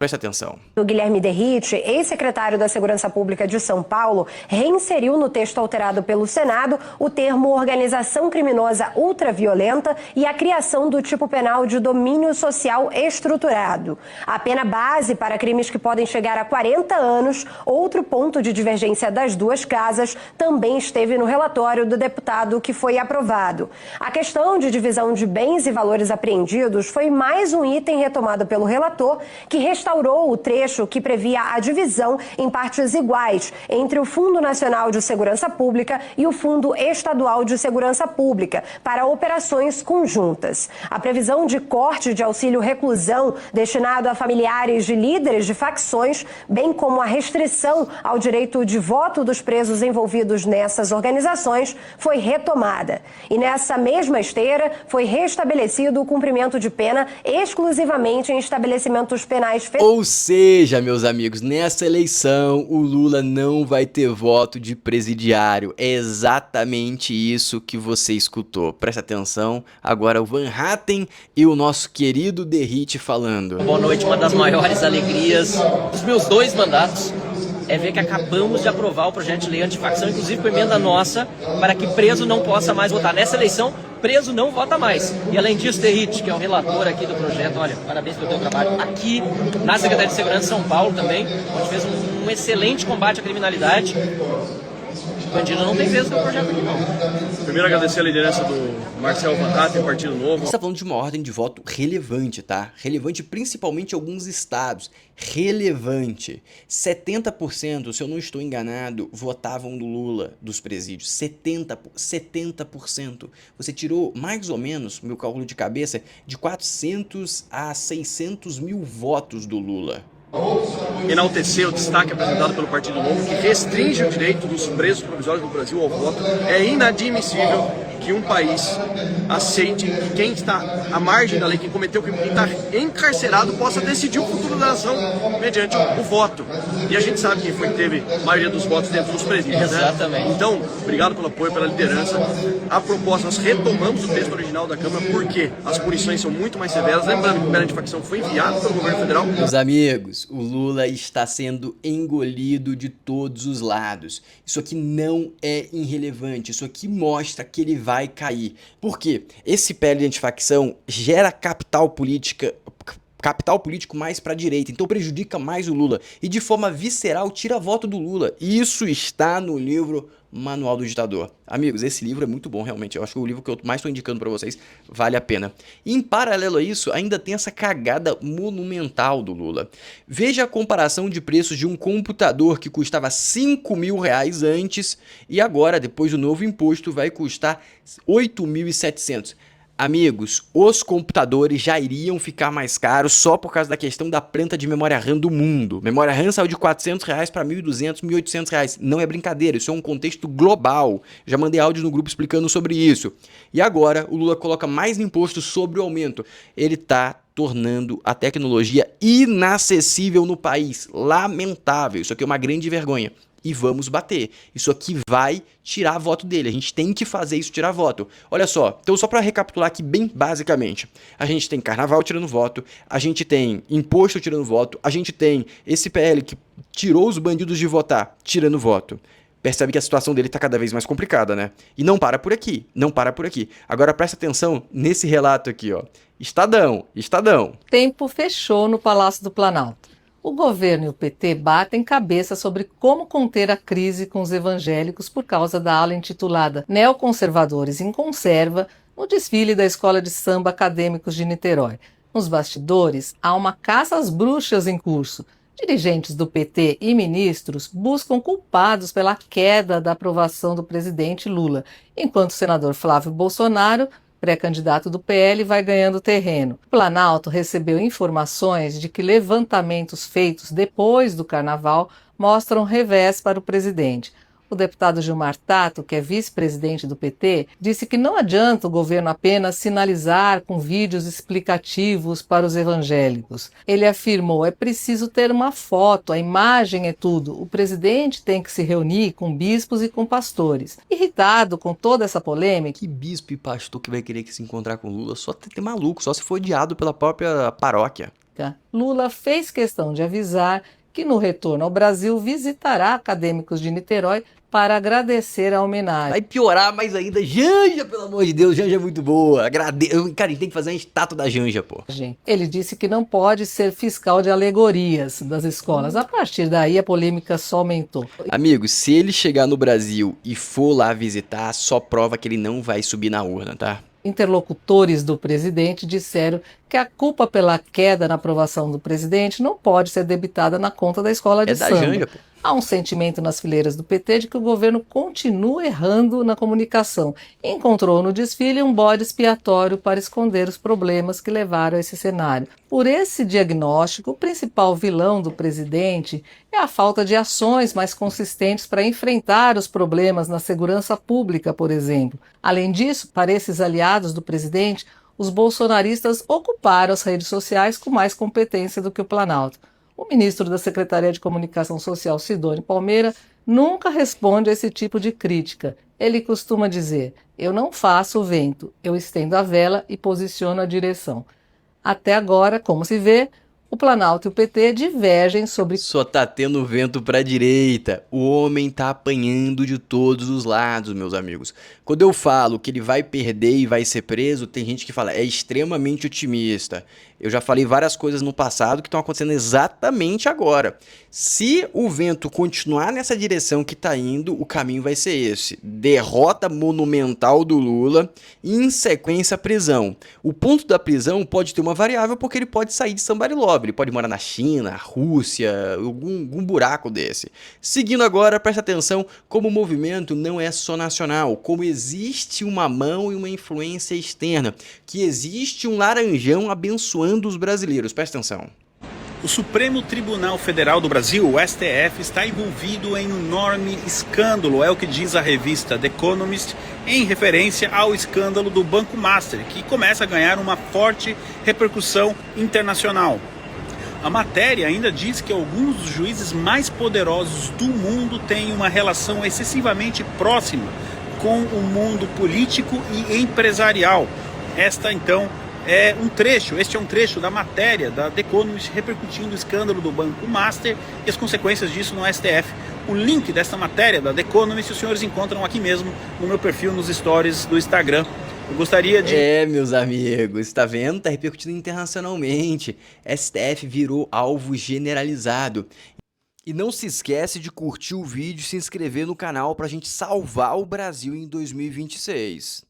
Preste atenção. O Guilherme Derrite, ex-secretário da Segurança Pública de São Paulo, reinseriu no texto alterado pelo Senado o termo organização criminosa ultraviolenta e a criação do tipo penal de domínio social estruturado. A pena base para crimes que podem chegar a 40 anos, outro ponto de divergência das duas casas, também esteve no relatório do deputado que foi aprovado. A questão de divisão de bens e valores apreendidos foi mais um item retomado pelo relator, que restaurou o trecho que previa a divisão em partes iguais entre o Fundo Nacional de Segurança Pública e o Fundo Estadual de Segurança Pública para operações conjuntas. A previsão de corte de auxílio reclusão destinado a familiares de líderes de facções, bem como a restrição ao direito de voto dos presos envolvidos nessas organizações, foi retomada. E nessa mesma esteira foi restabelecido o cumprimento de pena exclusivamente em estabelecimentos penais federais. Ou seja, meus amigos, nessa eleição o Lula não vai ter voto de presidiário. É exatamente isso que você escutou. Presta atenção, agora o Van Hatten e o nosso querido Derrite falando. Boa noite, uma das maiores alegrias dos meus 2 mandatos é ver que acabamos de aprovar o projeto de lei antifacção, inclusive com emenda nossa, para que preso não possa mais votar. Nessa eleição, preso não vota mais. E além disso, Derrite, que é o relator aqui do projeto, olha, parabéns pelo teu trabalho aqui na Secretaria de Segurança de São Paulo também, onde fez um excelente combate à criminalidade. Bandido não tem peso no projeto aqui, não. Primeiro agradecer a liderança do Marcel Van Hatten, Partido Novo. A gente está falando de uma ordem de voto relevante, tá? Relevante principalmente em alguns estados. Relevante. 70%, se eu não estou enganado, votavam no Lula dos presídios. 70%. Você tirou mais ou menos, meu cálculo de cabeça, de 400 a 600 mil votos do Lula. Enaltecer o destaque apresentado pelo Partido Novo, que restringe o direito dos presos provisórios do Brasil ao voto. É inadmissível que um país aceite que quem está à margem da lei, quem cometeu crime, quem está encarcerado, possa decidir o futuro da nação mediante o voto. E a gente sabe quem foi que teve a maioria dos votos dentro dos presídios, Exatamente. né? Então, obrigado pelo apoio, pela liderança. A proposta, nós retomamos o texto original da Câmara porque as punições são muito mais severas. Lembrando que o pena de facção foi enviado pelo governo federal. Meus amigos, o Lula está sendo engolido de todos os lados. Isso aqui não é irrelevante, isso aqui mostra que ele vai cair. Por quê? Esse PL de antifacção gera capital político mais para a direita, então prejudica mais o Lula e de forma visceral tira voto do Lula. Isso está no livro Manual do Ditador. Amigos, esse livro é muito bom realmente, eu acho que é o livro que eu mais estou indicando para vocês, vale a pena. E em paralelo a isso, ainda tem essa cagada monumental do Lula. Veja a comparação de preços de um computador que custava R$5.000 antes e agora, depois do novo imposto, vai custar R$8.700. Amigos, os computadores já iriam ficar mais caros só por causa da questão da planta de memória RAM do mundo. Memória RAM saiu de R$400 para R$1.200, R$1.800. Não é brincadeira, isso é um contexto global. Já mandei áudio no grupo explicando sobre isso. E agora o Lula coloca mais imposto sobre o aumento. Ele está tornando a tecnologia inacessível no país. Lamentável, isso aqui é uma grande vergonha. E vamos bater. Isso aqui vai tirar voto dele. A gente tem que fazer isso tirar voto. Olha só, então só para recapitular aqui bem basicamente. A gente tem carnaval tirando voto, a gente tem imposto tirando voto, a gente tem esse PL que tirou os bandidos de votar tirando voto. Percebe que a situação dele está cada vez mais complicada, né? E não para por aqui, não para por aqui. Agora presta atenção nesse relato aqui, ó. Estadão. Tempo fechou no Palácio do Planalto. O governo e o PT batem cabeça sobre como conter a crise com os evangélicos por causa da ala intitulada Neoconservadores em Conserva no desfile da Escola de Samba Acadêmicos de Niterói. Nos bastidores, há uma caça às bruxas em curso. Dirigentes do PT e ministros buscam culpados pela queda da aprovação do presidente Lula, enquanto o senador Flávio Bolsonaro, pré-candidato do PL, vai ganhando terreno. O Planalto recebeu informações de que levantamentos feitos depois do carnaval mostram revés para o presidente. O deputado Gilmar Tato, que é vice-presidente do PT, disse que não adianta o governo apenas sinalizar com vídeos explicativos para os evangélicos. Ele afirmou: é preciso ter uma foto, a imagem é tudo. O presidente tem que se reunir com bispos e com pastores. Irritado com toda essa polêmica... Que bispo e pastor que vai querer que se encontrar com Lula? Só ter maluco, só se for odiado pela própria paróquia. polêmica, Lula fez questão de avisar que no retorno ao Brasil visitará acadêmicos de Niterói para agradecer a homenagem. Vai piorar mais ainda. Janja, pelo amor de Deus, Janja é muito boa. Cara, a gente tem que fazer uma estátua da Janja, pô. Ele disse que não pode ser fiscal de alegorias das escolas. A partir daí, a polêmica só aumentou. Amigos, se ele chegar no Brasil e for lá visitar, só prova que ele não vai subir na urna, tá? Interlocutores do presidente disseram que a culpa pela queda na aprovação do presidente não pode ser debitada na conta da escola de samba. Janja, pô. Há um sentimento nas fileiras do PT de que o governo continua errando na comunicação e encontrou no desfile um bode expiatório para esconder os problemas que levaram a esse cenário. Por esse diagnóstico, o principal vilão do presidente é a falta de ações mais consistentes para enfrentar os problemas na segurança pública, por exemplo. Além disso, para esses aliados do presidente, os bolsonaristas ocuparam as redes sociais com mais competência do que o Planalto. O ministro da Secretaria de Comunicação Social, Sidônio Palmeira, nunca responde a esse tipo de crítica. Ele costuma dizer: eu não faço o vento, eu estendo a vela e posiciono a direção. Até agora, como se vê, o Planalto e o PT divergem sobre... Só tá tendo vento pra direita. O homem tá apanhando de todos os lados, meus amigos. Quando eu falo que ele vai perder e vai ser preso, tem gente que fala, é extremamente otimista. Eu já falei várias coisas no passado que estão acontecendo exatamente agora. Se o vento continuar nessa direção que tá indo, o caminho vai ser esse. Derrota monumental do Lula e, em sequência, prisão. O ponto da prisão pode ter uma variável porque ele pode sair de Somebody Love. Ele pode morar na China, Rússia, algum buraco desse. Seguindo agora, presta atenção como o movimento não é só nacional, como existe uma mão e uma influência externa, que existe um laranjão abençoando os brasileiros. Presta atenção. O Supremo Tribunal Federal do Brasil, o STF, está envolvido em um enorme escândalo, é o que diz a revista The Economist, em referência ao escândalo do Banco Master, que começa a ganhar uma forte repercussão internacional. A matéria ainda diz que alguns dos juízes mais poderosos do mundo têm uma relação excessivamente próxima com o mundo político e empresarial. Este é um trecho da matéria da The Economist repercutindo o escândalo do Banco Master e as consequências disso no STF. O link desta matéria da The Economist os senhores encontram aqui mesmo no meu perfil nos stories do Instagram. Eu gostaria de... meus amigos, tá vendo? Tá repercutindo internacionalmente. STF virou alvo generalizado. E não se esquece de curtir o vídeo e se inscrever no canal pra gente salvar o Brasil em 2026.